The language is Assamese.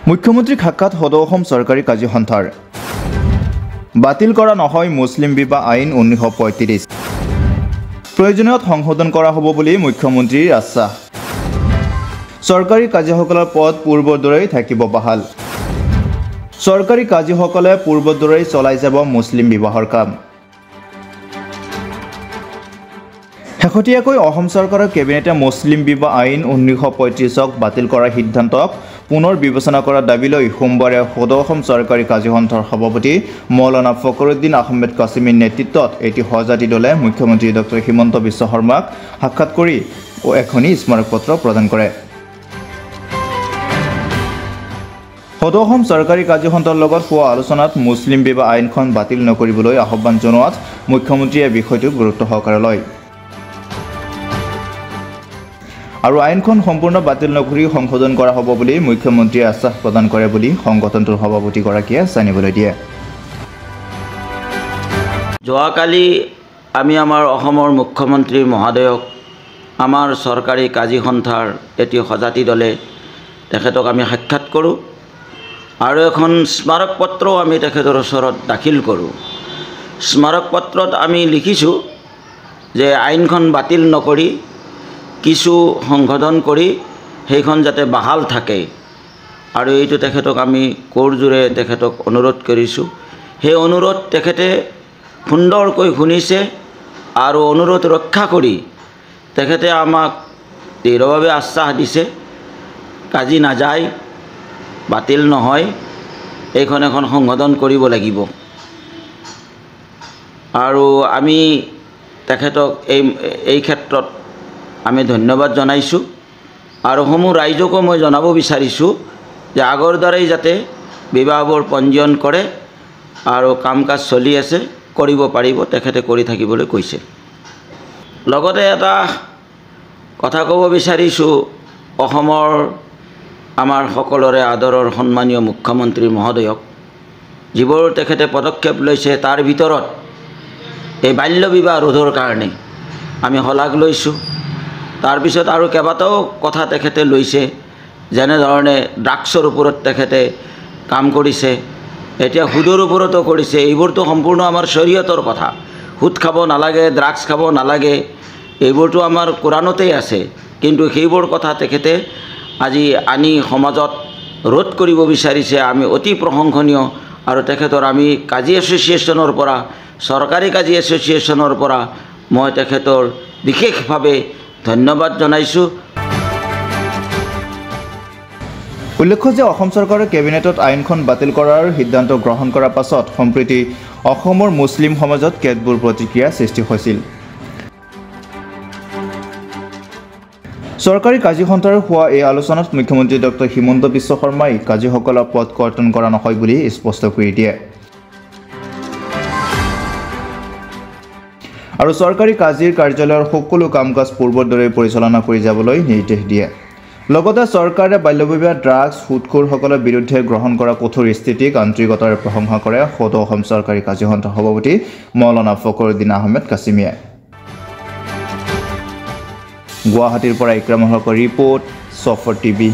মুখ্যমন্ত্ৰী সাক্ষাৎ সদৌ অসম চৰকাৰী কাৰ্য সন্থাৰ বাতিল কৰা নহয় মুছলিম বিবাহ আইন 1935 প্ৰয়োজনীয়ত সংশোধন কৰা হ'ব বুলি মুখ্যমন্ত্ৰীৰ আশ্বাস চৰকাৰী কাৰ্যসকলৰ পদ পূৰ্বৰ দৰেই থাকিব বাহাল চৰকাৰী কাৰ্যসকলে পূৰ্বৰ দৰেই চলাই যাব মুছলিম বিবাহৰ কাম শেহতীয়াকৈ অসম চৰকাৰৰ কেবিনেটে মুছলিম বিবাহ আইন 1935ক বাতিল কৰাৰ সিদ্ধান্তক পুনৰ বিবেচনা কৰাৰ দাবী লৈ সোমবাৰে সদৌ অসম চৰকাৰী কাৰ্য সন্থাৰ সভাপতি মৌলানা ফখৰুদ্দিন আহমেদ কাছিমিৰ নেতৃত্বত এটি সহযাত্ৰী দলে মুখ্যমন্ত্ৰী ডক্টৰ হিমন্ত বিশ্ব শৰ্মাক সাক্ষাৎ কৰি এখনি স্মাৰক পত্ৰ প্ৰদান কৰে সদৌ অসম চৰকাৰী কাৰ্য সন্থাৰ লগত হোৱা আলোচনাত মুছলিম বিবাহ আইনখন বাতিল নকৰিবলৈ আহ্বান জনোৱাত মুখ্যমন্ত্ৰীয়ে বিষয়টো গুৰুত্ব সহকাৰে লয় আৰু আইনখন সম্পূৰ্ণ বাতিল নকৰি সংশোধন কৰা হ'ব বুলি মুখ্যমন্ত্ৰীয়ে আশ্বাস প্ৰদান কৰে বুলি সংগঠনটোৰ সভাপতিগৰাকীয়ে জানিবলৈ দিয়ে যোৱাকালি আমি আমাৰ অসমৰ মুখ্যমন্ত্ৰী মহোদয়ক আমাৰ চৰকাৰী কাৰ্য সন্থাৰ এটি সজাতি দলে তেখেতক আমি সাক্ষাৎ কৰোঁ আৰু এখন স্মাৰক পত্ৰও আমি তেখেতৰ ওচৰত দাখিল কৰোঁ স্মাৰক পত্ৰত আমি লিখিছোঁ যে আইনখন বাতিল নকৰি কিছু সংশোধন কৰি সেইখন যাতে বাহাল থাকে আৰু এইটো তেখেতক আমি কোৰজোৰে তেখেতক অনুৰোধ কৰিছোঁ সেই অনুৰোধ তেখেতে সুন্দৰকৈ শুনিছে আৰু অনুৰোধ ৰক্ষা কৰি তেখেতে আমাক দৃঢ়ভাৱে আশ্বাস দিছে কাজি নাযায় বাতিল নহয় এইখন এখন সংশোধন কৰিব লাগিব আৰু আমি তেখেতক এই ক্ষেত্ৰত আমি ধন্যবাদ জনাইছোঁ আৰু সমূহ ৰাইজকো মই জনাব বিচাৰিছোঁ যে আগৰ দৰেই যাতে বিবাহবোৰ পঞ্জীয়ন কৰে আৰু কাম কাজ চলি আছে কৰিব পাৰিব তেখেতে কৰি থাকিবলৈ কৈছে লগতে এটা কথা ক'ব বিচাৰিছোঁ অসমৰ আমাৰ সকলোৰে আদৰৰ সন্মানীয় মুখ্যমন্ত্ৰী মহোদয়ক যিবোৰ তেখেতে পদক্ষেপ লৈছে তাৰ ভিতৰত এই বাল্য বিবাহ ৰোধৰ কাৰণে আমি শলাগ লৈছোঁ তাৰপিছত আৰু কেইবাটাও কথা তেখেতে লৈছে যেনেধৰণে ড্ৰাগছৰ ওপৰত তেখেতে কাম কৰিছে এতিয়া সুদৰ ওপৰতো কৰিছে এইবোৰতো সম্পূৰ্ণ আমাৰ শৰীয়তৰ কথা সুদ খাব নালাগে ড্ৰাগছ খাব নালাগে এইবোৰতো আমাৰ কোৰানতেই আছে কিন্তু সেইবোৰ কথা তেখেতে আজি আনি সমাজত ৰোধ কৰিব বিচাৰিছে আমি অতি প্ৰশংসনীয় আৰু তেখেতৰ আমি কাজী এছ'চিয়েশ্যনৰ পৰা চৰকাৰী কাজী এছ'চিয়েশ্যনৰ পৰা মই তেখেতৰ বিশেষভাৱে ধন্যবাদ জনাইছোঁ উল্লেখ্য যে অসম চৰকাৰৰ কেবিনেটত আইনখন বাতিল কৰাৰ সিদ্ধান্ত গ্ৰহণ কৰাৰ পাছত সম্প্ৰতি অসমৰ মুছলিম সমাজত কেতবোৰ প্ৰতিক্ৰিয়া সৃষ্টি হৈছিল চৰকাৰী কাৰ্য সন্থাৰ হোৱা এই আলোচনাত মুখ্যমন্ত্ৰী ডক্টৰ হিমন্ত বিশ্ব শৰ্মাই কাৰ্যসকলৰ পদ কৰ্তন কৰা নহয় বুলি স্পষ্ট কৰি দিয়ে আৰু চৰকাৰী কাজীৰ কাৰ্যালয়ৰ সকলো কাম কাজ পূৰ্বৰ দৰে পৰিচালনা কৰি যাবলৈ নিৰ্দেশ দিয়ে লগতে চৰকাৰে বাল্যবিবাহ ড্ৰাগছ সুদখোৰসকলৰ বিৰুদ্ধে গ্ৰহণ কৰা কঠোৰ স্থিতিক আন্তৰিকতাৰে প্ৰশংসা কৰে সদৌ অসম চৰকাৰী কাৰ্য সন্থাৰ সভাপতি মৌলানা ফখৰুদ্দিন আহমেদ কাছিমিয়ে গুৱাহাটীৰ পৰা ইক্ৰামুল হকৰ ৰিপৰ্ট চফৰ টিভি